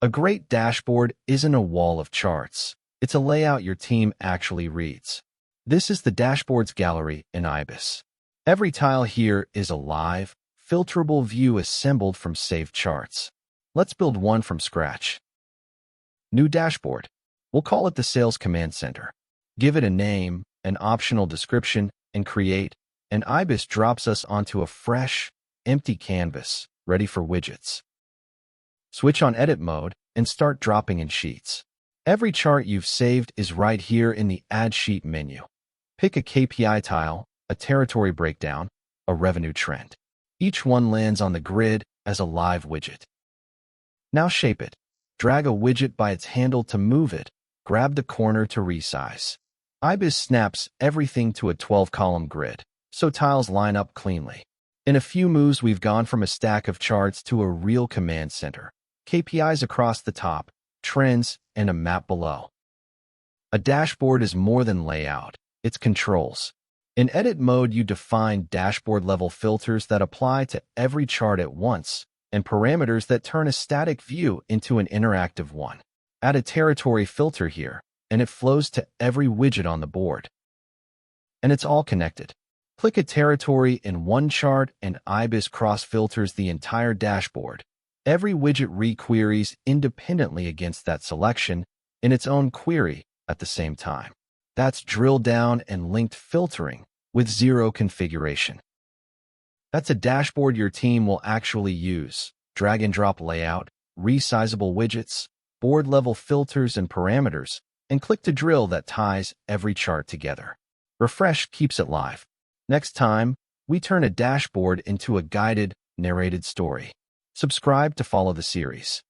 A great dashboard isn't a wall of charts. It's a layout your team actually reads. This is the dashboards gallery in IBIS. Every tile here is a live, filterable view assembled from saved charts. Let's build one from scratch. New dashboard. We'll call it the Sales Command Center. Give it a name, an optional description, and create, and IBIS drops us onto a fresh, empty canvas, ready for widgets. Switch on edit mode and start dropping in sheets. Every chart you've saved is right here in the Add Sheet menu. Pick a KPI tile, a territory breakdown, a revenue trend. Each one lands on the grid as a live widget. Now shape it. Drag a widget by its handle to move it. Grab the corner to resize. IBIS snaps everything to a 12-column grid, so tiles line up cleanly. In a few moves, we've gone from a stack of charts to a real command center. KPIs across the top, trends, and a map below. A dashboard is more than layout. It's controls. In edit mode, you define dashboard-level filters that apply to every chart at once, and parameters that turn a static view into an interactive one. Add a territory filter here, and it flows to every widget on the board. And it's all connected. Click a territory in one chart and IBIS cross-filters the entire dashboard. Every widget re-queries independently against that selection in its own query at the same time. That's drill down and linked filtering with zero configuration. That's a dashboard your team will actually use. Drag and drop layout, resizable widgets, board-level filters and parameters, and click to drill that ties every chart together. Refresh keeps it live. Next time, we turn a dashboard into a guided, narrated story. Subscribe to follow the series.